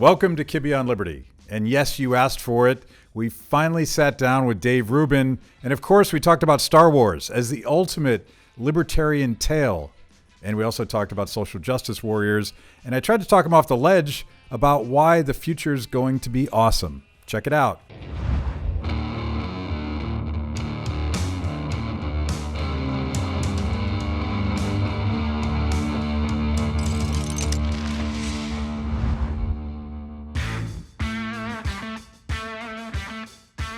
Welcome to Kibbe on Liberty. And yes, you asked for it. We finally sat down with Dave Rubin. And of course, we talked about Star Wars as the ultimate libertarian tale. And we also talked about social justice warriors. And I tried to talk him off the ledge about why the future is going to be awesome. Check it out.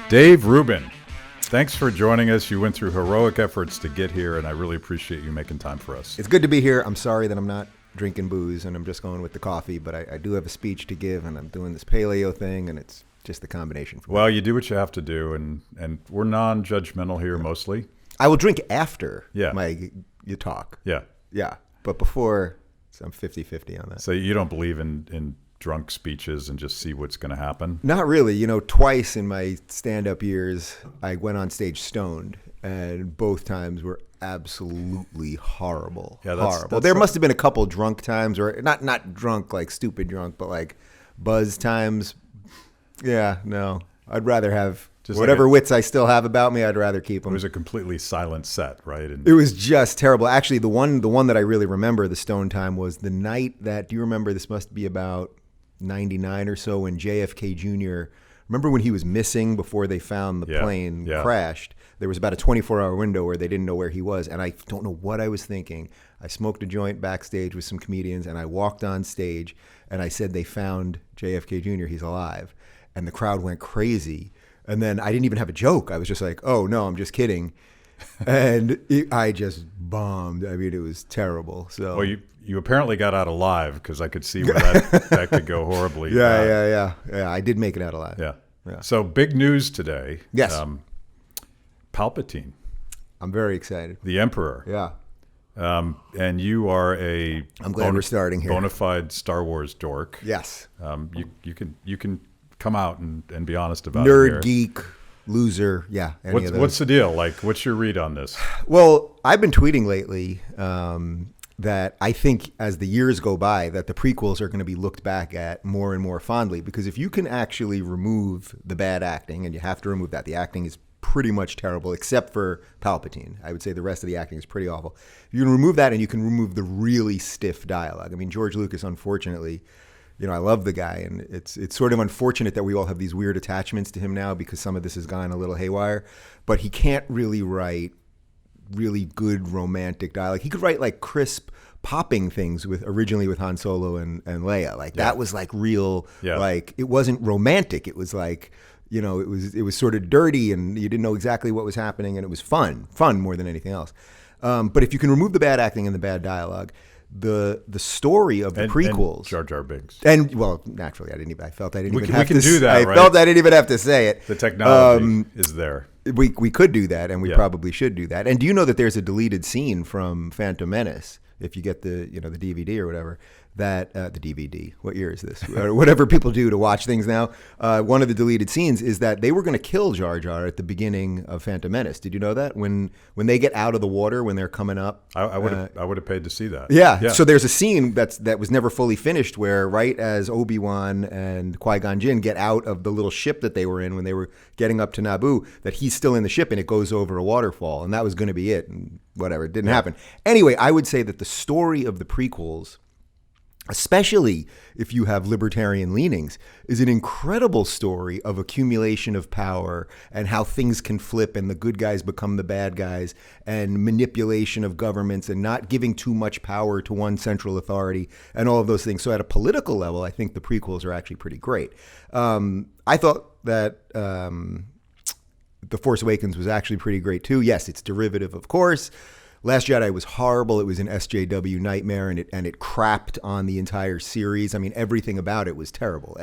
Dave Rubin, thanks for joining us. You went through heroic efforts to get here, and I really appreciate you making time for us. It's good to be here. I'm sorry that I'm not drinking booze and I'm just going with the coffee, but I do have a speech to give, and I'm doing this paleo thing, and it's just the combination. Well, you do what you have to do, and we're non-judgmental here mostly. I will drink after you talk. Yeah. But before, so I'm 50-50 on that. So you don't believe in drunk speeches and just see what's going to happen? Not really. You know, twice in my stand-up years, I went on stage stoned, and both times were absolutely horrible. Yeah, horrible. There must have been a couple drunk times, or not drunk like stupid drunk, but like buzz times. Yeah, no. I'd rather have just whatever wits I still have about me. I'd rather keep them. It was a completely silent set, right? And it was just terrible. Actually, the one that I really remember, the stone time, was the night that. Do you remember? This must be about 99 or so, when JFK Jr. Remember when he was missing before they found the plane crashed? There was about a 24-hour window where they didn't know where he was, and I don't know what I was thinking. I smoked a joint backstage with some comedians, and I walked on stage, and I said they found JFK Jr. He's alive, and the crowd went crazy. And then I didn't even have a joke. I was just like, "Oh no, I'm just kidding," and I just bombed. I mean, it was terrible. So. Well, you apparently got out alive, because I could see where that could go horribly. Yeah. I did make it out alive. Yeah. So big news today. Yes. Palpatine. I'm very excited. The Emperor. Yeah. And you are I'm glad we're starting here. Bona fide Star Wars dork. Yes. You can come out and be honest about Nerd, it here. geek, loser. Yeah. What's the deal? Like, what's your read on this? Well, I've been tweeting lately that I think as the years go by that the prequels are going to be looked back at more and more fondly, because if you can actually remove the bad acting, and you have to remove that, the acting is pretty much terrible except for Palpatine. I would say the rest of the acting is pretty awful. You can remove that, and you can remove the really stiff dialogue. I mean, George Lucas, unfortunately, you know, I love the guy, and it's sort of unfortunate that we all have these weird attachments to him now, because some of this has gone a little haywire, but he can't really write really good romantic dialogue. He could write like crisp popping things originally with Han Solo and Leia. Like that was like real, like it wasn't romantic. It was like, you know, it was sort of dirty, and you didn't know exactly what was happening, and it was fun more than anything else. But if you can remove the bad acting and the bad dialogue, the story of the prequels, and Jar Jar Binks, and well, naturally, I felt I didn't even have to. We can do that. I felt I didn't even have to say it. The technology is there. We could do that, and we probably should do that. And do you know that there's a deleted scene from Phantom Menace? If you get the DVD or whatever, that the DVD. What year is this? Or whatever people do to watch things now. One of the deleted scenes is that they were going to kill Jar Jar at the beginning of Phantom Menace. Did you know that? When they get out of the water, when they're coming up, I would have paid to see that. Yeah. So there's a scene that was never fully finished, where right as Obi-Wan and Qui-Gon Jinn get out of the little ship that they were in when they were getting up to Naboo, that he's still in the ship and it goes over a waterfall, and that was going to be it. And whatever, it didn't happen. Anyway, I would say that the story of the prequels, especially if you have libertarian leanings, is an incredible story of accumulation of power and how things can flip and the good guys become the bad guys, and manipulation of governments and not giving too much power to one central authority and all of those things. So at a political level, I think the prequels are actually pretty great. I thought that The Force Awakens was actually pretty great too. Yes, it's derivative, of course. Last Jedi was horrible. It was an SJW nightmare, and it crapped on the entire series. I mean, everything about it was terrible.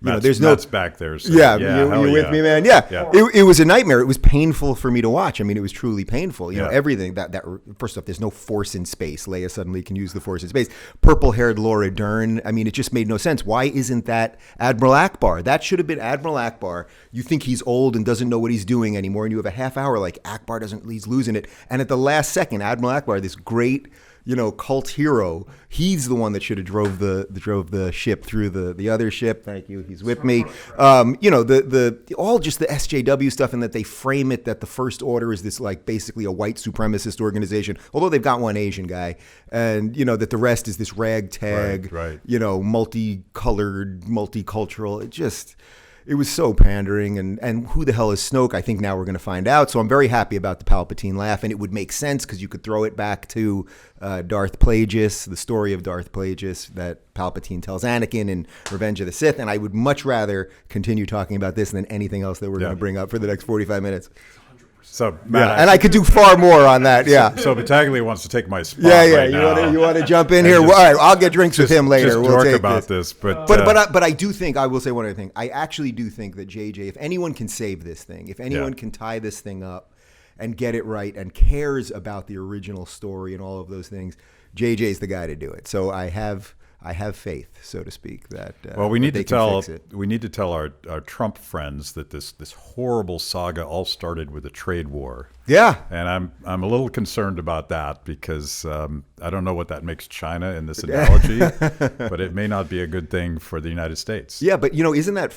Matt's back there. So you with me, man? Yeah. It was a nightmare. It was painful for me to watch. I mean, it was truly painful. You know, everything that first off, there's no force in space. Leia suddenly can use the force in space. Purple-haired Laura Dern. I mean, it just made no sense. Why isn't that Admiral Akbar? That should have been Admiral Akbar. You think he's old and doesn't know what he's doing anymore, and you have a half hour like Akbar he's losing it, and at the last second, Admiral Akbar, this great, cult hero, he's the one that should have drove the ship through the other ship. Thank you. He's with me. The all just the SJW stuff, and that they frame it that the First Order is this like basically a white supremacist organization, although they've got one Asian guy, and that the rest is this ragtag, right. multicolored, multicultural. It was so pandering, and who the hell is Snoke? I think now we're going to find out. So I'm very happy about the Palpatine laugh, and it would make sense because you could throw it back to Darth Plagueis, the story of Darth Plagueis that Palpatine tells Anakin in Revenge of the Sith. And I would much rather continue talking about this than anything else that we're going to bring up for the next 45 minutes. So Matt, and I could do far more on that. Yeah. So Battaglia wants to take my spot. Yeah. Right now. You want to jump in here? All right, I'll get drinks with him later. We'll talk about this. But I do think, I will say one other thing. I actually do think that JJ, if anyone can save this thing, if anyone can tie this thing up and get it right and cares about the original story and all of those things, JJ's the guy to do it. So I have faith, so to speak, that we need to fix it. We need to tell our Trump friends that this horrible saga all started with a trade war. Yeah, and I'm a little concerned about that because I don't know what that makes China in this analogy, but it may not be a good thing for the United States. Yeah, but isn't that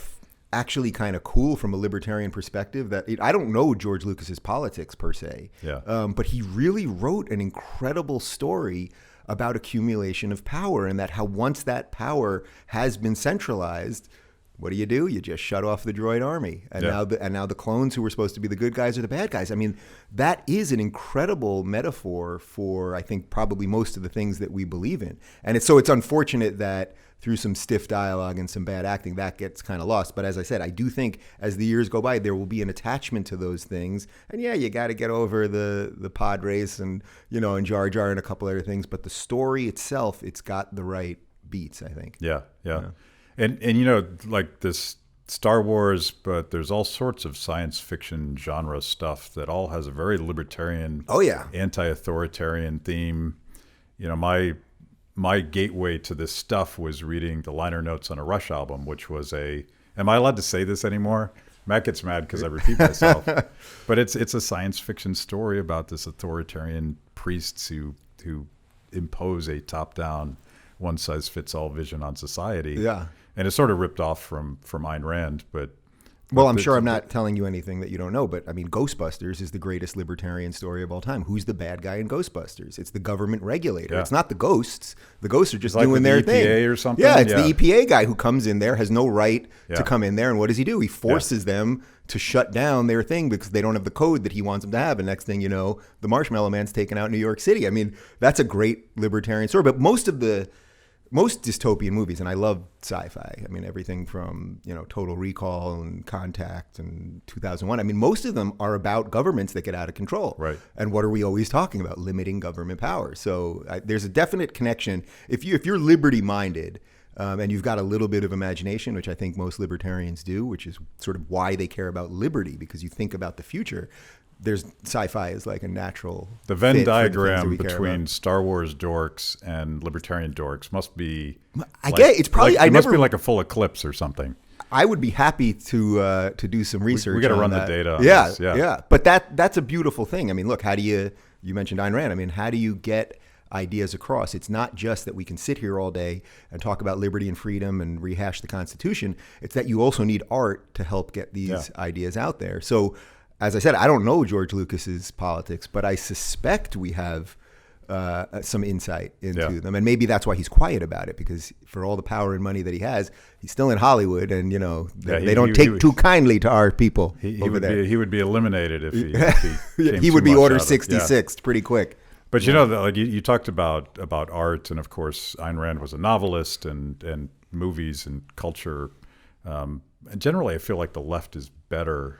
actually kind of cool from a libertarian perspective? That I don't know George Lucas's politics per se, but he really wrote an incredible story about accumulation of power, and that how once that power has been centralized, what do? You just shut off the droid army, and now the clones who were supposed to be the good guys are the bad guys. I mean, that is an incredible metaphor for, I think, probably most of the things that we believe in. And it's unfortunate that through some stiff dialogue and some bad acting, that gets kind of lost. But as I said, I do think as the years go by, there will be an attachment to those things. And you got to get over the pod race and, and Jar Jar and a couple other things. But the story itself, it's got the right beats, I think. Yeah. And like this Star Wars, but there's all sorts of science fiction genre stuff that all has a very libertarian, anti-authoritarian theme. My gateway to this stuff was reading the liner notes on a Rush album, which was am I allowed to say this anymore? Matt gets mad because I repeat myself. But it's a science fiction story about this authoritarian priests who impose a top-down, one-size-fits-all vision on society. Yeah. And it's sort of ripped off from Ayn Rand, but... Well, I'm sure I'm not telling you anything that you don't know, but I mean, Ghostbusters is the greatest libertarian story of all time. Who's the bad guy in Ghostbusters? It's the government regulator. It's not the ghosts. The ghosts are just doing their thing. EPA or something? Yeah, it's the EPA guy who comes in there, has no right to come in there, and what does he do? He forces them to shut down their thing because they don't have the code that he wants them to have. And next thing you know, the Marshmallow Man's taken out New York City. I mean, that's a great libertarian story, but most dystopian movies, and I love sci-fi. I mean, everything from, Total Recall and Contact and 2001. I mean, most of them are about governments that get out of control. Right. And what are we always talking about? Limiting government power. So there's a definite connection. If you're liberty-minded, and you've got a little bit of imagination, which I think most libertarians do, which is sort of why they care about liberty, because you think about the future. There's sci-fi is like a natural. The Venn diagram between Star Wars dorks and libertarian dorks must be. It's probably. It must be like a full eclipse or something. I would be happy to do some research. We got to run the data on this. Yeah. But that's a beautiful thing. I mean, look, how do you mentioned Ayn Rand. I mean, how do you get ideas across? It's not just that we can sit here all day and talk about liberty and freedom and rehash the Constitution. It's that you also need art to help get these ideas out there. So. As I said, I don't know George Lucas's politics, but I suspect we have some insight into them. And maybe that's why he's quiet about it, because for all the power and money that he has, he's still in Hollywood, and they don't take too kindly to our people over there. He would be eliminated if he he would be Order 66 pretty quick. But you talked about art, and of course Ayn Rand was a novelist, and movies and culture. And generally, I feel like the left is better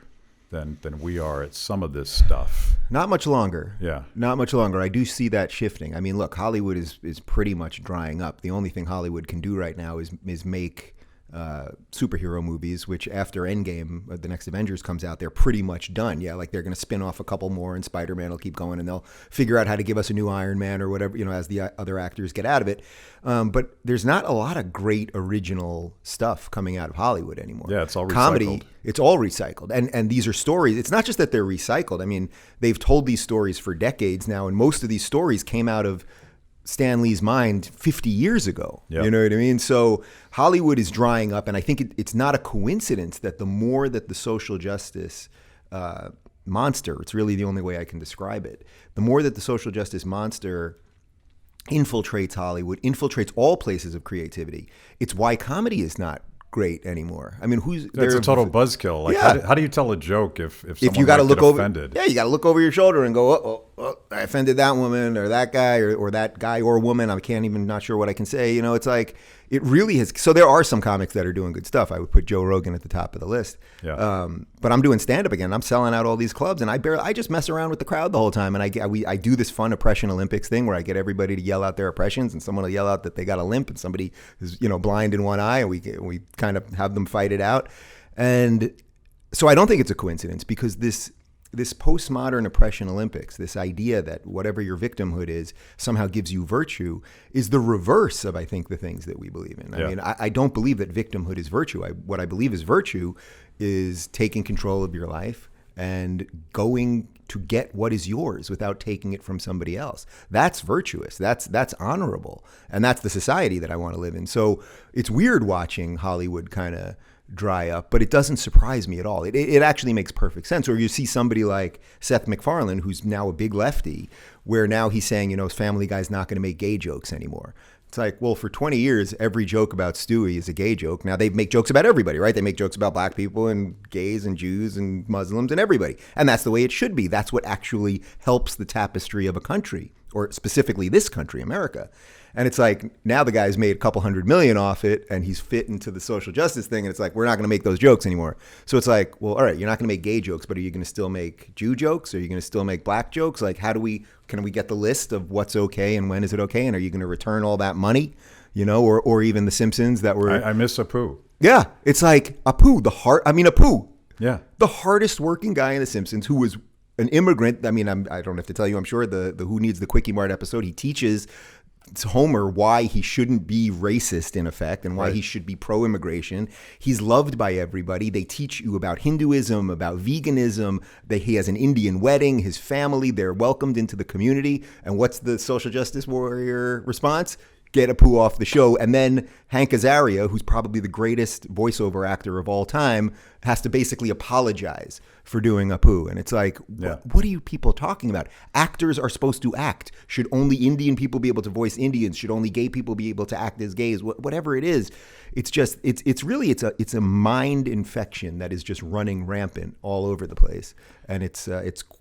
than we are at some of this stuff. Not much longer. Yeah. Not much longer. I do see that shifting. I mean, look, Hollywood is pretty much drying up. The only thing Hollywood can do right now is make superhero movies, which after Endgame, the next Avengers comes out, they're pretty much done. Yeah, like they're going to spin off a couple more, and Spider-Man will keep going, and they'll figure out how to give us a new Iron Man or whatever, as the other actors get out of it. But there's not a lot of great original stuff coming out of Hollywood anymore. Yeah, it's all recycled. Comedy, it's all recycled. And these are stories. It's not just that they're recycled. I mean, they've told these stories for decades now, and most of these stories came out of Stan Lee's mind 50 years ago. Yep. You know what I mean? So Hollywood is drying up, and I think it's not a coincidence that the more that the social justice monster, it's really the only way I can describe it, the more that the social justice monster infiltrates Hollywood, infiltrates all places of creativity, it's why comedy is not great anymore. I mean, It's a total buzzkill. Like, Yeah. how do you tell a joke if someone you got to might look get over, offended? yeah, you got to look over your shoulder and go, oh, I offended that woman or that guy or that guy or woman. I can't even, not sure what I can say. It's like, it really has. So there are some comics that are doing good stuff. I would put Joe Rogan at the top of the list. Yeah. But I'm doing stand up again. I'm selling out all these clubs, and I just mess around with the crowd the whole time. And I do this fun oppression Olympics thing where I get everybody to yell out their oppressions, and someone will yell out that they got a limp, and somebody is blind in one eye, and we kind of have them fight it out. And so I don't think it's a coincidence, because this postmodern oppression Olympics, this idea that whatever your victimhood is somehow gives you virtue, is the reverse of, I think, the things that we believe in. Yeah. I mean, I don't believe that victimhood is virtue. What I believe is virtue is taking control of your life and going to get what is yours without taking it from somebody else. That's virtuous. That's honorable. And that's the society that I want to live in. So it's weird watching Hollywood kind of dry up, but it doesn't surprise me at all. It actually makes perfect sense. Or you see somebody like Seth MacFarlane, who's now a big lefty, where now he's saying, Family Guy's not going to make gay jokes anymore. It's like, well, for 20 years, every joke about Stewie is a gay joke. Now they make jokes about everybody, right? They make jokes about black people and gays and Jews and Muslims and everybody. And that's the way it should be. That's what actually helps the tapestry of a country, or specifically this country, America. And it's like, now the guy's made a couple $100 million off it, and he's fit into the social justice thing. And it's like, we're not going to make those jokes anymore. So it's like, well, all right, you're not going to make gay jokes, but are you going to still make Jew jokes? Are you going to still make black jokes? Like, can we get the list of what's okay and when is it okay? And are you going to return all that money? Or even the Simpsons that were. I miss Apu. Yeah. It's like Apu, Apu. Yeah. The hardest working guy in the Simpsons, who was an immigrant. I mean, I don't have to tell you, I'm sure the Who Needs the Quickie Mart episode, he teaches Homer why he shouldn't be racist, in effect, and why Right. he should be pro-immigration. He's loved by everybody. They teach you about Hinduism, about veganism. He has an Indian wedding. His family, they're welcomed into the community. And what's the social justice warrior response? Get Apu off the show. And then Hank Azaria, who's probably the greatest voiceover actor of all time, has to basically apologize for doing Apu. And it's like, Yeah. what are you people talking about? Actors are supposed to act. Should only Indian people be able to voice Indians? Should only gay people be able to act as gays? Whatever it is, it's just it's a mind infection that is just running rampant all over the place, and it's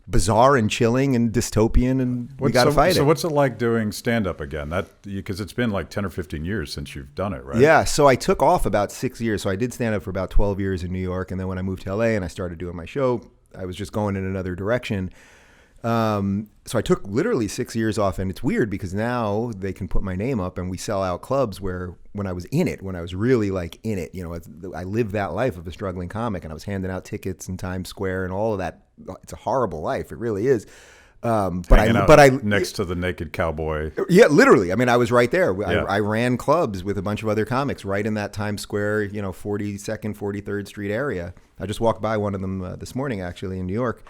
bizarre and chilling and dystopian, and we got to fight it. So what's it like doing stand up again? Because it's been like 10 or 15 years since you've done it, right? Yeah, so I took off about 6 years. So I did stand up for about 12 years in New York, and then when I moved to LA and I started doing my show, I was just going in another direction. So I took literally 6 years off, and it's weird because now they can put my name up and we sell out clubs where when I was in it, when I was really like in it, I lived that life of a struggling comic, and I was handing out tickets in Times Square and all of that. It's a horrible life. It really is. Hanging out next to the naked cowboy. Yeah, literally. I mean, I was right there. Yeah. I ran clubs with a bunch of other comics right in that Times Square, 42nd, 43rd Street area. I just walked by one of them this morning, actually, in New York.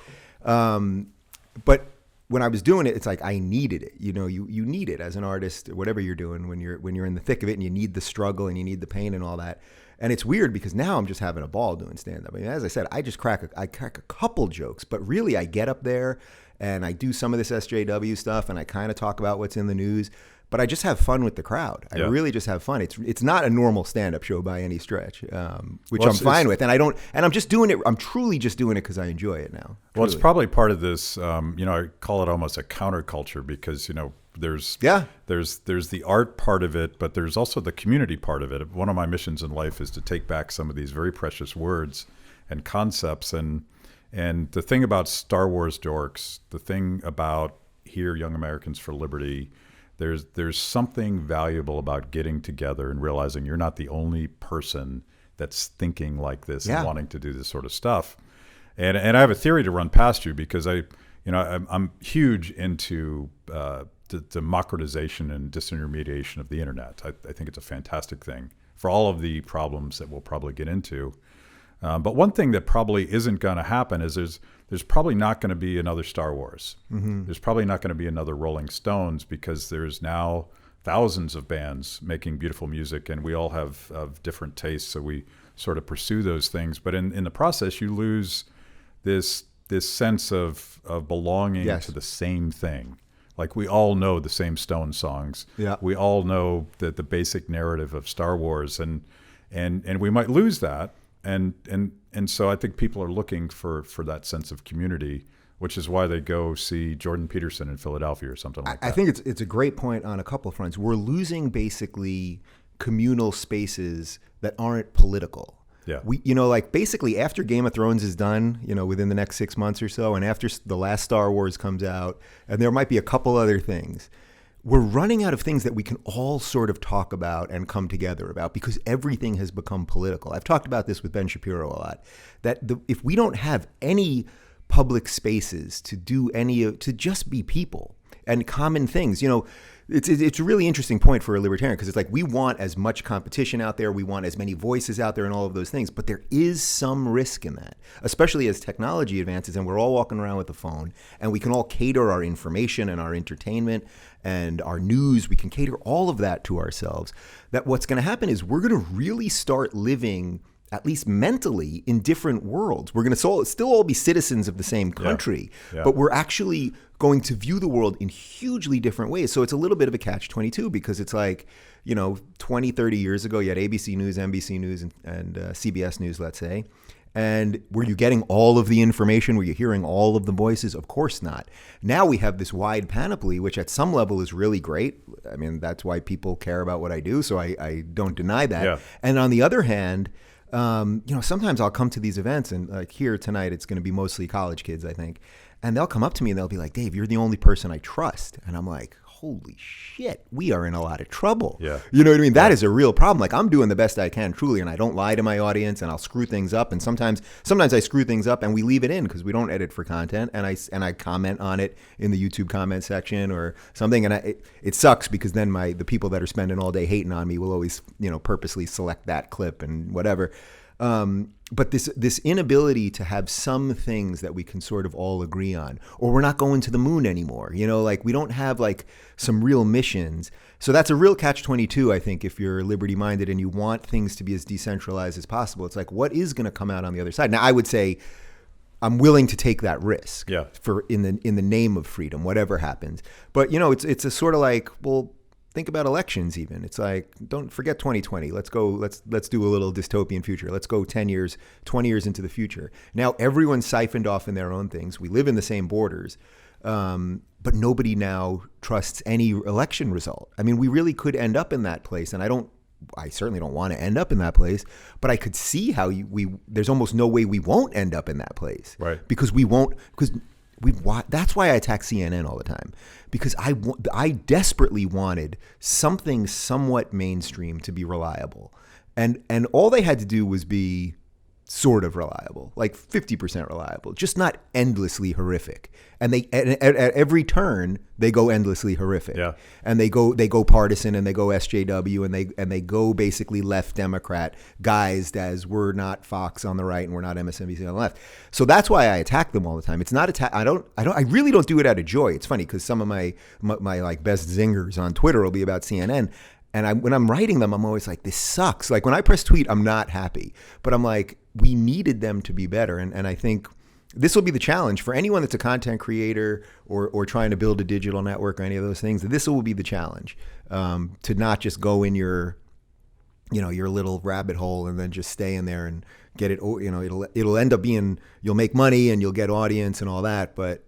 But when I was doing it, it's like I needed it. You need it as an artist, whatever you're doing, when you're in the thick of it, and you need the struggle and you need the pain and all that. And it's weird because now I'm just having a ball doing stand-up. I mean, as I said, I just crack a couple jokes, but really I get up there and I do some of this SJW stuff, and I kind of talk about what's in the news, but I just have fun with the crowd. I really just have fun. It's not a normal stand-up show by any stretch, which I'm fine with. And I'm just doing it. I'm truly just doing it because I enjoy it now. Well, it's probably part of this. I call it almost a counterculture because there's the art part of it, but there's also the community part of it. One of my missions in life is to take back some of these very precious words and concepts, and the thing about Star Wars dorks, the thing about Here Young Americans for Liberty, there's something valuable about getting together and realizing you're not the only person that's thinking like this and wanting to do this sort of stuff. And I have a theory to run past you, because I'm huge into the democratization and disintermediation of the internet. I think it's a fantastic thing for all of the problems that we'll probably get into. But one thing that probably isn't going to happen is there's probably not going to be another Star Wars. Mm-hmm. There's probably not going to be another Rolling Stones, because there's now thousands of bands making beautiful music, and we all have different tastes, so we sort of pursue those things. But in the process, you lose this sense of belonging to the same thing. Like, we all know the same Stone songs. Yeah. We all know the basic narrative of Star Wars, and we might lose that. And so I think people are looking for that sense of community, which is why they go see Jordan Peterson in Philadelphia or something like that. I think it's a great point on a couple of fronts. We're losing basically communal spaces that aren't political. Yeah. We, basically after Game of Thrones is done, within the next 6 months or so, and after the last Star Wars comes out, and there might be a couple other things, we're running out of things that we can all sort of talk about and come together about, because everything has become political. I've talked about this with Ben Shapiro a lot, that if we don't have any public spaces to to just be people and common things, it's a really interesting point for a libertarian, because it's like, we want as much competition out there, we want as many voices out there and all of those things, but there is some risk in that, especially as technology advances and we're all walking around with a phone and we can all cater our information and our entertainment and our news, we can cater all of that to ourselves. That what's going to happen is we're going to really start living, at least mentally, in different worlds. We're going to still all be citizens of the same country, but we're actually going to view the world in hugely different ways. So it's a little bit of a catch-22, because it's like, 20, 30 years ago, you had ABC News, NBC News, and CBS News, let's say. And were you getting all of the information? Were you hearing all of the voices? Of course not. Now we have this wide panoply, which at some level is really great. I mean, that's why people care about what I do, so I don't deny that. Yeah. And on the other hand, sometimes I'll come to these events, and like here tonight, it's going to be mostly college kids, I think. And they'll come up to me and they'll be like, Dave, you're the only person I trust. And I'm like, holy shit, we are in a lot of trouble. Yeah. You know what I mean? That is a real problem. Like, I'm doing the best I can, truly, and I don't lie to my audience, and I'll screw things up. And sometimes I screw things up and we leave it in because we don't edit for content. And I comment on it in the YouTube comment section or something. And it sucks, because then the people that are spending all day hating on me will always, purposely select that clip and whatever. But this inability to have some things that we can sort of all agree on, or we're not going to the moon anymore, like we don't have like some real missions. So that's a real catch-22, I think, if you're liberty-minded and you want things to be as decentralized as possible. It's like, what is going to come out on the other side? Now, I would say I'm willing to take that risk for in the name of freedom, whatever happens. But, it's a sort of like, well, think about elections even. It's like, don't forget 2020. Let's go, let's do a little dystopian future. Let's go 10 years, 20 years into the future. Now everyone's siphoned off in their own things. We live in the same borders, but nobody now trusts any election result. I mean, we really could end up in that place, and I certainly don't want to end up in that place, but I could see how there's almost no way we won't end up in that place. Right. Because that's why I attack CNN all the time, because I desperately wanted something somewhat mainstream to be reliable, and all they had to do was be sort of reliable, like 50% reliable, just not endlessly horrific. And at every turn they go endlessly horrific. Yeah. And they go partisan, and they go SJW, and they go basically left Democrat guised as we're not Fox on the right and we're not MSNBC on the left. So that's why I attack them all the time. It's not I really don't do it out of joy. It's funny, because some of my like best zingers on Twitter will be about CNN. And when I'm writing them, I'm always like, this sucks. Like when I press tweet, I'm not happy, but I'm like, we needed them to be better. And I think this will be the challenge for anyone that's a content creator or trying to build a digital network or any of those things. This will be the challenge, to not just go in your little rabbit hole and then just stay in there and get it. It'll end up being, you'll make money and you'll get audience and all that, but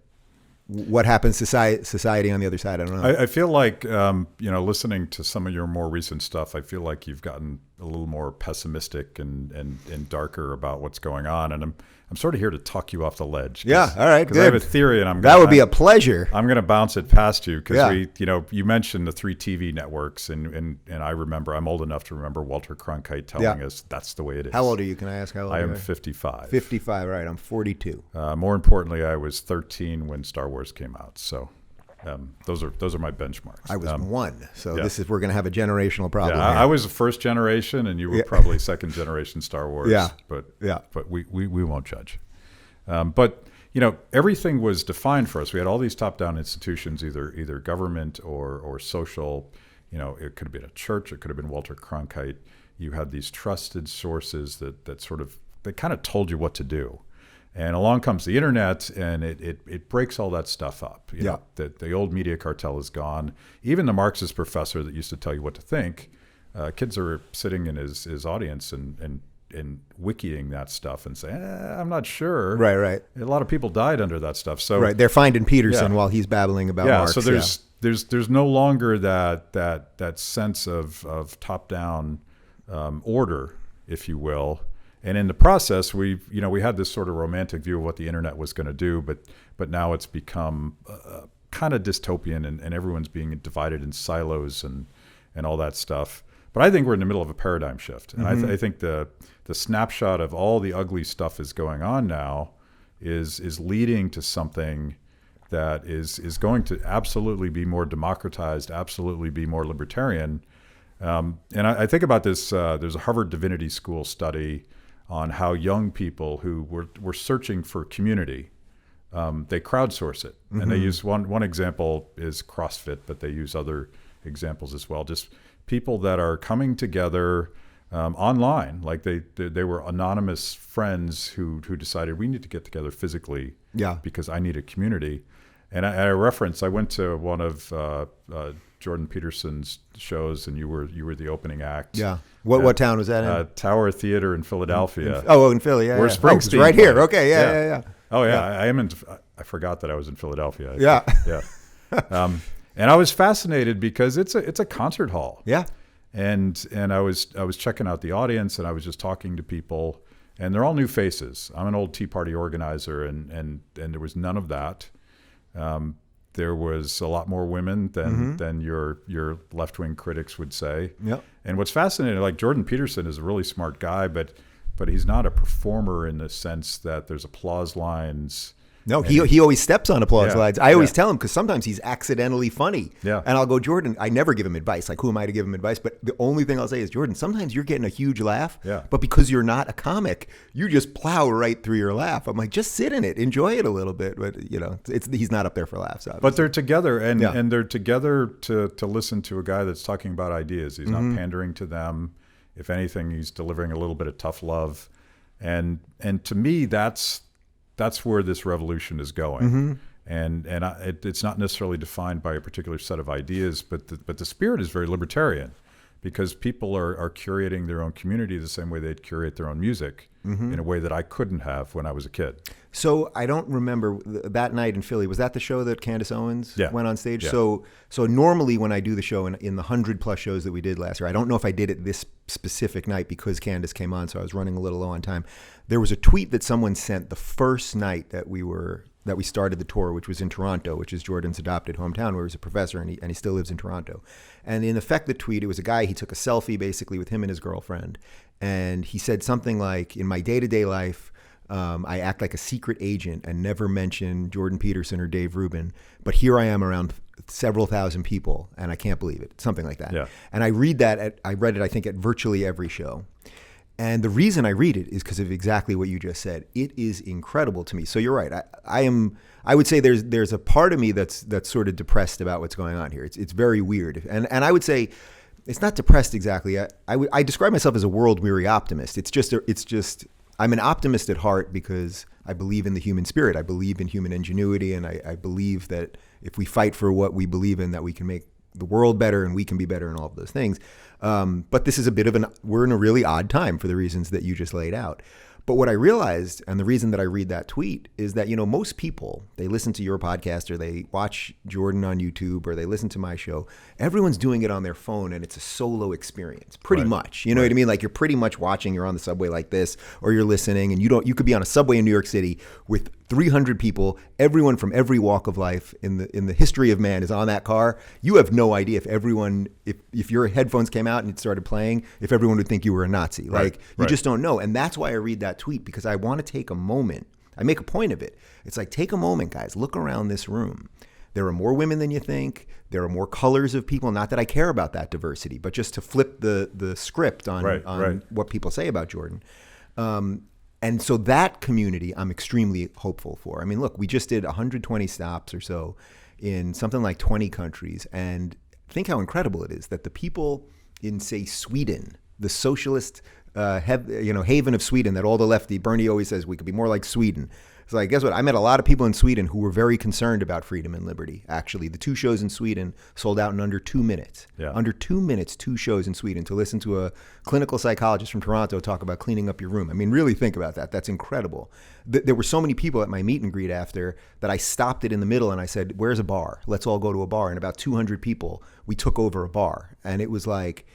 what happens to society on the other side? I don't know. I feel like, listening to some of your more recent stuff, I feel like you've gotten a little more pessimistic and darker about what's going on. And I'm I'm sort of here to talk you off the ledge. Yeah, all right, good. I have a theory, and that would be a pleasure. I'm going to bounce it past you because you mentioned the 3 TV networks, and I remember, I'm old enough to remember Walter Cronkite telling us that's the way it is. How old are you? Can I ask how old I you am are? 55. 55, right. I'm 42. More importantly, I was 13 when Star Wars came out. So those are my benchmarks. I was 1. So we're going to have a generational problem. Yeah, I was the first generation, and you were probably second generation Star Wars. Yeah. But we won't judge. But everything was defined for us. We had all these top-down institutions, either government or social. It could have been a church. It could have been Walter Cronkite. You had these trusted sources that sort of, they kind of told you what to do. And along comes the internet, and it breaks all that stuff up. The old media cartel is gone. Even the Marxist professor that used to tell you what to think, kids are sitting in his audience and wikiing that stuff and saying, I'm not sure. Right. A lot of people died under that stuff. So they're finding Peterson while he's babbling about Marx. So there's no longer that sense of top-down order, if you will. And in the process, we had this sort of romantic view of what the internet was going to do, but now it's become kind of dystopian, and everyone's being divided in silos and all that stuff. But I think we're in the middle of a paradigm shift, and I think the snapshot of all the ugly stuff is going on now is leading to something that is going to absolutely be more democratized, absolutely be more libertarian. And I think about this. There's a Harvard Divinity School study on how young people who were searching for community, they crowdsource it. And they use one example is CrossFit, but they use other examples as well. Just people that are coming together online, like they were anonymous friends who decided we need to get together physically because I need a community. And I went to one of Jordan Peterson's shows, and you were the opening act. Yeah. What town was that in? Tower Theater in Philadelphia. In Philly, yeah. Where Springsteen it's right here. played. Okay, yeah. Oh yeah, I am in. I forgot that I was in Philadelphia. Yeah. And I was fascinated because it's a concert hall. Yeah. And I was checking out the audience, and I was just talking to people, and they're all new faces. I'm an old Tea Party organizer, and there was none of that. There was a lot more women than your left-wing critics would say. Yep. And what's fascinating, like Jordan Peterson is a really smart guy, but he's not a performer in the sense that there's applause lines. No, he always steps on applause lines. I always tell him, because sometimes he's accidentally funny. Yeah. And I'll go, Jordan, I never give him advice. Like, who am I to give him advice? But the only thing I'll say is, Jordan, sometimes you're getting a huge laugh, but because you're not a comic, you just plow right through your laugh. I'm like, just sit in it. Enjoy it a little bit. But, he's not up there for laughs, obviously. But they're together, and they're together to listen to a guy that's talking about ideas. He's not pandering to them. If anything, he's delivering a little bit of tough love. And to me, that's where this revolution is going. And it's not necessarily defined by a particular set of ideas, but the spirit is very libertarian, because people are curating their own community the same way they'd curate their own music in a way that I couldn't have when I was a kid. So I don't remember that night in Philly. Was that the show that Candace Owens went on stage? Yeah. So normally when I do the show in the 100+ shows that we did last year, I don't know if I did it this specific night because Candace came on, so I was running a little low on time. There was a tweet that someone sent the first night that we started the tour, which was in Toronto, which is Jordan's adopted hometown, where he's a professor, and he still lives in Toronto. And in effect, the tweet, it was a guy, he took a selfie basically with him and his girlfriend, and he said something like, in my day-to-day life, I act like a secret agent and never mention Jordan Peterson or Dave Rubin, but here I am around several thousand people, and I can't believe it. Something like that. Yeah. And I read it, I think, at virtually every show. And the reason I read it is because of exactly what you just said. It is incredible to me. So you're right. I would say there's a part of me that's sort of depressed about what's going on here. It's very weird. And I would say it's not depressed exactly. I describe myself as a world-weary optimist. It's just I'm an optimist at heart because I believe in the human spirit. I believe in human ingenuity, and I believe that if we fight for what we believe in, that we can make the world better and we can be better and all of those things. But this is we're in a really odd time for the reasons that you just laid out. But what I realized, and the reason that I read that tweet, is that, most people, they listen to your podcast or they watch Jordan on YouTube or they listen to my show. Everyone's doing it on their phone and it's a solo experience, pretty much. You know what I mean? Like you're pretty much watching, you're on the subway like this, or you're listening, and you could be on a subway in New York City with 300 people, everyone from every walk of life in the history of man is on that car. You have no idea if your headphones came out and it started playing, if everyone would think you were a Nazi. Like you just don't know. And that's why I read that tweet, because I want to take a moment. I make a point of it. It's like, take a moment, guys, look around this room. There are more women than you think. There are more colors of people. Not that I care about that diversity, but just to flip the script on what people say about Jordan. And so that community, I'm extremely hopeful for. I mean, look, we just did 120 stops or so in something like 20 countries. And think how incredible it is that the people in, say, Sweden, the socialist haven of Sweden, that all the lefty, Bernie always says we could be more like Sweden. So like, guess what? I met a lot of people in Sweden who were very concerned about freedom and liberty. Actually, the 2 shows in Sweden sold out in under 2 minutes. Yeah. Under 2 minutes, 2 shows in Sweden to listen to a clinical psychologist from Toronto talk about cleaning up your room. I mean, really think about that. That's incredible. There were so many people at my meet and greet after that I stopped it in the middle and I said, where's a bar? Let's all go to a bar. And about 200 people, we took over a bar. And it was like,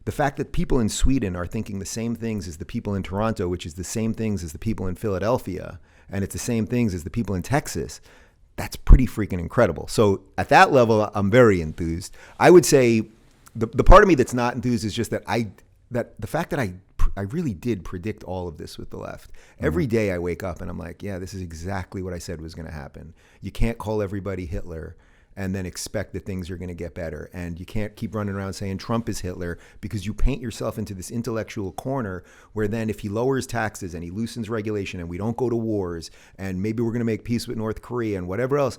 the fact that people in Sweden are thinking the same things as the people in Toronto, which is the same things as the people in Philadelphia, and it's the same things as the people in Texas, that's pretty freaking incredible. So at that level, I'm very enthused. I would say the part of me that's not enthused is just that the fact that I really did predict all of this with the left. Every day I wake up and I'm like, yeah, this is exactly what I said was going to happen. You can't call everybody Hitler and then expect that things are going to get better. And you can't keep running around saying Trump is Hitler, because you paint yourself into this intellectual corner where then if he lowers taxes and he loosens regulation and we don't go to wars and maybe we're going to make peace with North Korea and whatever else,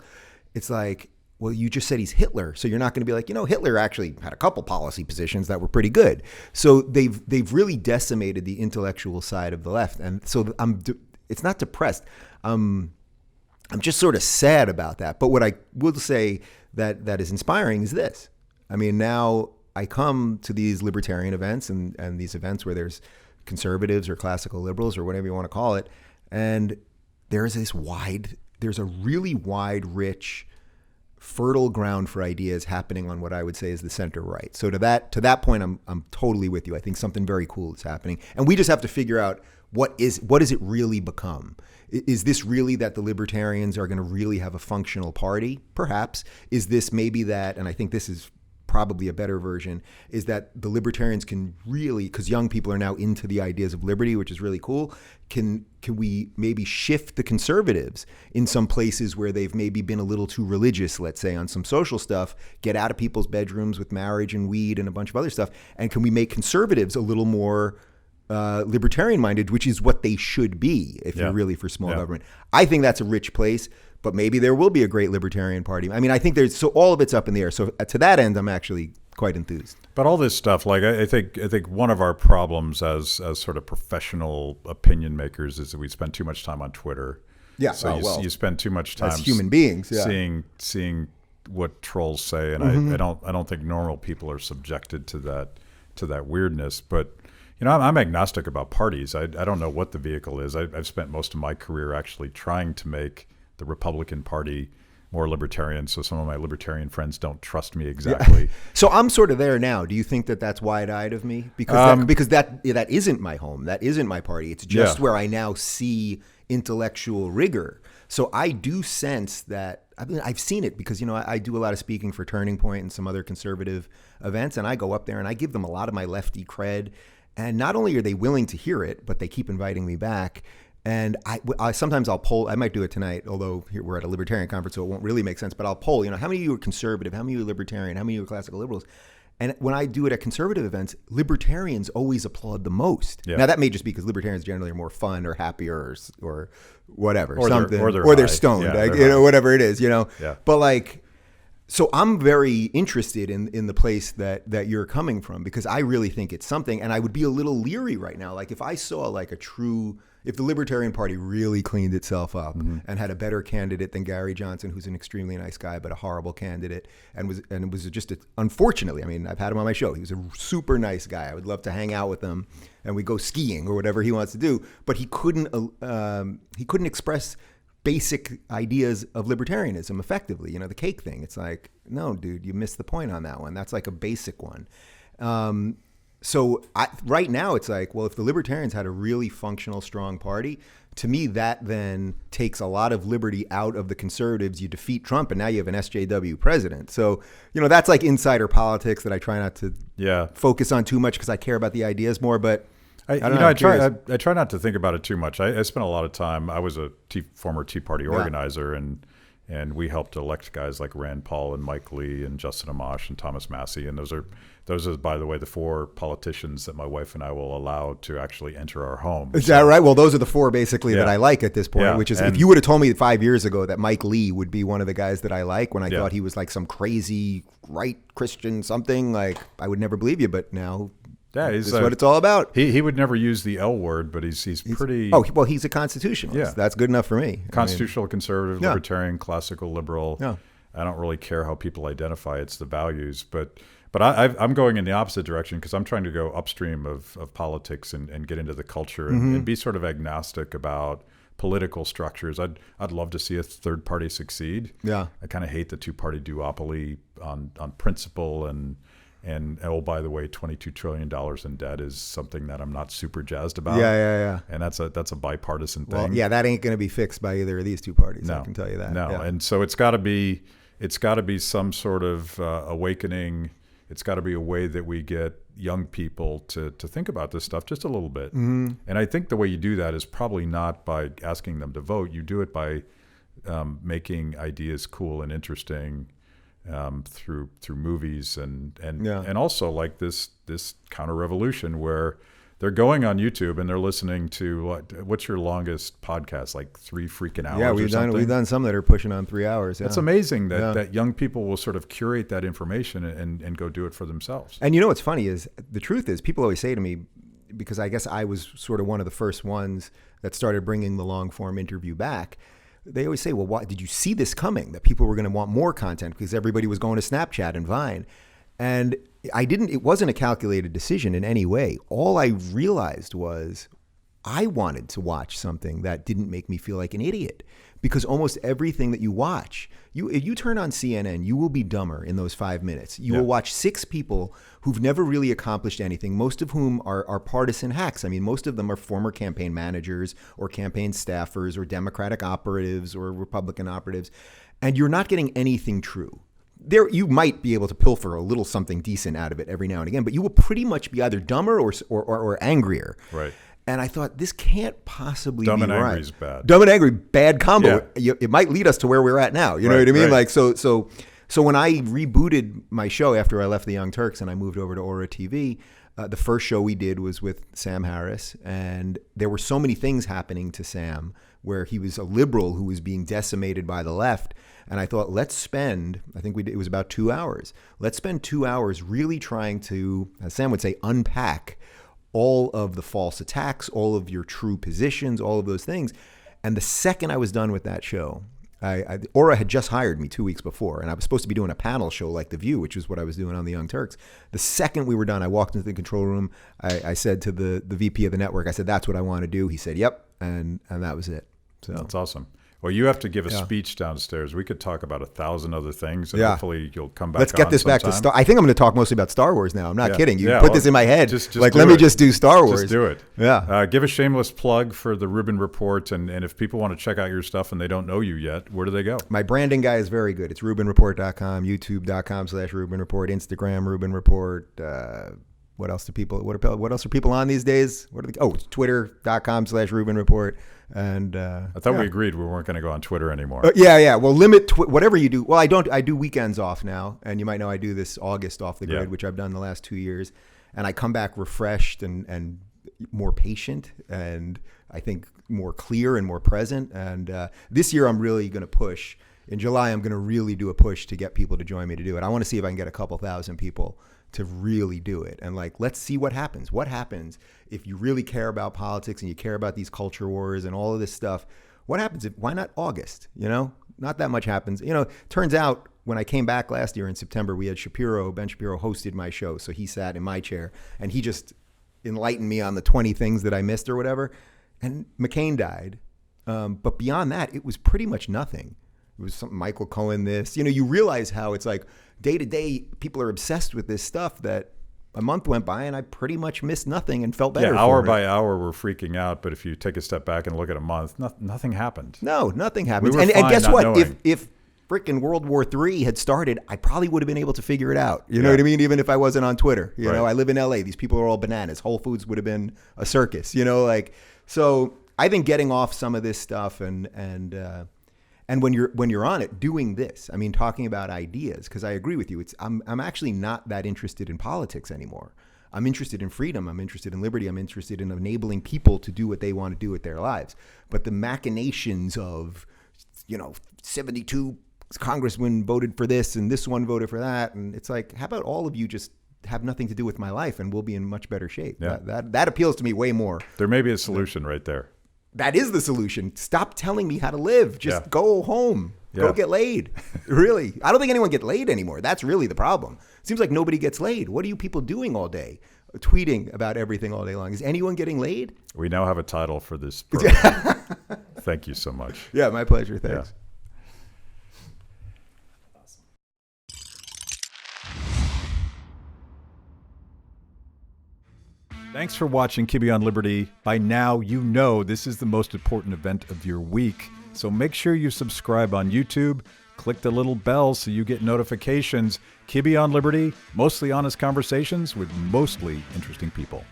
it's like, well, you just said he's Hitler. So you're not going to be like, Hitler actually had a couple policy positions that were pretty good. So they've really decimated the intellectual side of the left. And so it's not depressed. I'm just sort of sad about that. But what I will say that is inspiring is this. I mean, now I come to these libertarian events and these events where there's conservatives or classical liberals or whatever you want to call it. And there's a really wide, rich, fertile ground for ideas happening on what I would say is the center right. So to that point, I'm totally with you. I think something very cool is happening. And we just have to figure out what does it really become? Is this really that the libertarians are going to really have a functional party? Perhaps. Is this maybe that, and I think this is probably a better version, is that the libertarians can really, because young people are now into the ideas of liberty, which is really cool, can we maybe shift the conservatives in some places where they've maybe been a little too religious, let's say, on some social stuff, get out of people's bedrooms with marriage and weed and a bunch of other stuff, and can we make conservatives a little more libertarian-minded, which is what they should be if you're really for small government. I think that's a rich place, but maybe there will be a great libertarian party. I mean, I think so all of it's up in the air. So to that end, I'm actually quite enthused. But all this stuff, like I think one of our problems as sort of professional opinion makers is that we spend too much time on Twitter. Yeah. So you spend too much time as human beings, seeing what trolls say, and I don't think normal people are subjected to that weirdness, but. I'm agnostic about parties. I don't know what the vehicle is. I've spent most of my career actually trying to make the Republican Party more libertarian, so some of my libertarian friends don't trust me exactly. Yeah. So I'm sort of there now. Do you think that that's wide-eyed of me? Because that isn't my home. That isn't my party. It's just where I now see intellectual rigor. So I do sense that. I mean, I've seen it because, I do a lot of speaking for Turning Point and some other conservative events, and I go up there and I give them a lot of my lefty cred. And not only are they willing to hear it, but they keep inviting me back. And I sometimes I'll poll. I might do it tonight, although here we're at a libertarian conference, so it won't really make sense. But I'll poll. How many of you are conservative? How many of you are libertarian? How many of you are classical liberals? And when I do it at conservative events, libertarians always applaud the most. Yeah. Now that may just be because libertarians generally are more fun or happier or whatever, or something, they're stoned, whatever it is, Yeah. But like. So I'm very interested in the place that you're coming from, because I really think it's something, and I would be a little leery right now. Like if I saw like a true if the Libertarian Party really cleaned itself up and had a better candidate than Gary Johnson, who's an extremely nice guy but a horrible candidate, and was just unfortunately, I mean, I've had him on my show. He was a super nice guy. I would love to hang out with him and we go skiing or whatever he wants to do. But he couldn't express basic ideas of libertarianism effectively. You know, the cake thing. It's like, no, dude, you missed the point on that one. That's like a basic one. So right now it's like, well, if the Libertarians had a really functional, strong party, to me, that then takes a lot of liberty out of the conservatives. You defeat Trump, and now you have an SJW president. So, you know, that's like insider politics that I try not to focus on too much because I care about the ideas more. But I try not to think about it too much. I spent a lot of time. I was a former Tea Party organizer, and we helped elect guys like Rand Paul and Mike Lee and Justin Amash and Thomas Massey. And those are, by the way, the 4 politicians that my wife and I will allow to actually enter our home. Is that right? Well, those are the 4 basically that I like at this point, which is, if you would have told me 5 years ago that Mike Lee would be one of the guys that I like when I thought he was like some crazy right Christian something, like I would never believe you. But now... yeah, that's what it's all about. He would never use the L word, but he's pretty... Oh, well, he's a constitutionalist. Yeah. That's good enough for me. Constitutional conservative, libertarian, classical liberal. Yeah. I don't really care how people identify. It's the values. But I'm going in the opposite direction because I'm trying to go upstream of politics and get into the culture and be sort of agnostic about political structures. I'd love to see a third party succeed. Yeah. I kind of hate the 2-party duopoly on principle and oh, by the way, $22 trillion in debt is something that I'm not super jazzed about. Yeah. And that's a bipartisan thing. Well, yeah, that ain't going to be fixed by either of these 2 parties. No, I can tell you that. No, and so it's got to be some sort of awakening. It's got to be a way that we get young people to think about this stuff just a little bit. Mm-hmm. And I think the way you do that is probably not by asking them to vote. You do it by making ideas cool and interesting. Through movies and also like this counter revolution where they're going on YouTube and they're listening to what's your longest podcast, like 3 freaking hours? Yeah, we've done some that are pushing on 3 hours. It's amazing that young people will sort of curate that information and go do it for themselves. And you know what's funny is the truth is people always say to me, because I guess I was sort of one of the first ones that started bringing the long form interview back. They always say, well, why did you see this coming, that people were going to want more content because everybody was going to Snapchat and Vine? And it wasn't a calculated decision in any way. All I realized was I wanted to watch something that didn't make me feel like an idiot, because almost everything that you watch, if you turn on CNN, you will be dumber in those 5 minutes. You will watch 6 people who've never really accomplished anything, most of whom are partisan hacks. I mean, most of them are former campaign managers or campaign staffers or Democratic operatives or Republican operatives, and you're not getting anything true. There, you might be able to pilfer a little something decent out of it every now and again, but you will pretty much be either dumber or angrier. Right. And I thought, this can't possibly be right. Dumb and angry is bad. Dumb and angry, bad combo. Yeah. It might lead us to where we're at now. You know what I mean? Right. Like, so when I rebooted my show after I left the Young Turks and I moved over to Ora TV, the first show we did was with Sam Harris. And there were so many things happening to Sam where he was a liberal who was being decimated by the left. And I thought, let's spend, it was about 2 hours. Let's spend 2 hours really trying to, as Sam would say, unpack all of the false attacks, all of your true positions, all of those things. And the second I was done with that show, Ora had just hired me 2 weeks before, and I was supposed to be doing a panel show like The View, which is what I was doing on the Young Turks. The second we were done, I walked into the control room. I said to the VP of the network, I said, that's what I want to do. He said, yep. And that was it. So that's awesome. Well, you have to give a speech downstairs. We could talk about 1,000 other things, and hopefully you'll come back. Let's get this back to Star. I think I'm going to talk mostly about Star Wars now. I'm not kidding. You put well, this in my head. Just like, let me just do Star Wars. Just do it. Yeah. Give a shameless plug for the Rubin Report, and if people want to check out your stuff and they don't know you yet, where do they go? My branding guy is very good. It's RubinReport.com, YouTube.com/RubinReport, Instagram Rubin Report. What else are people on these days? It's Twitter.com/Rubin Report. And I thought we agreed we weren't going to go on Twitter anymore. Well, limit whatever you do. Well, I don't. I do weekends off now, and you might know I do this August off the grid, which I've done the last 2 years, and I come back refreshed and more patient, and I think more clear and more present. And this year, I'm really going to push in July, I'm going to really do a push to get people to join me to do it. I want to see if I can get a couple thousand people to really do it. And like, let's see what happens. What happens if you really care about politics and you care about these culture wars and all of this stuff? What happens why not August? You know, not that much happens. You know, turns out when I came back last year in September, we had Ben Shapiro hosted my show. So he sat in my chair and he just enlightened me on the 20 things that I missed or whatever. And McCain died. But beyond that, it was pretty much nothing. It was something Michael Cohen this. You know, you realize how it's like day to day, people are obsessed with this stuff that a month went by and I pretty much missed nothing and felt better. Yeah, hour by hour, we're freaking out. But if you take a step back and look at a month, nothing happened. No, nothing happened. We were and guess fine not what? knowing. If frickin' World War III had started, I probably would have been able to figure it out. You know what I mean? Even if I wasn't on Twitter. You know, I live in LA. These people are all bananas. Whole Foods would have been a circus. You know, like, so I think getting off some of this stuff and when you're on it, doing this, I mean, talking about ideas, because I agree with you. I'm actually not that interested in politics anymore. I'm interested in freedom. I'm interested in liberty. I'm interested in enabling people to do what they want to do with their lives. But the machinations of, you know, 72 congressmen voted for this and this one voted for that, and it's like, how about all of you just have nothing to do with my life and we'll be in much better shape? Yeah. That appeals to me way more. There may be a solution right there. That is the solution. Stop telling me how to live. Just go home. Yeah. Go get laid. Really. I don't think anyone gets laid anymore. That's really the problem. It seems like nobody gets laid. What are you people doing all day? Tweeting about everything all day long. Is anyone getting laid? We now have a title for this program. Thank you so much. Yeah, my pleasure. Thanks. Yeah. Thanks for watching Kibbe on Liberty. By now, you know this is the most important event of your week. So make sure you subscribe on YouTube. Click the little bell so you get notifications. Kibbe on Liberty, mostly honest conversations with mostly interesting people.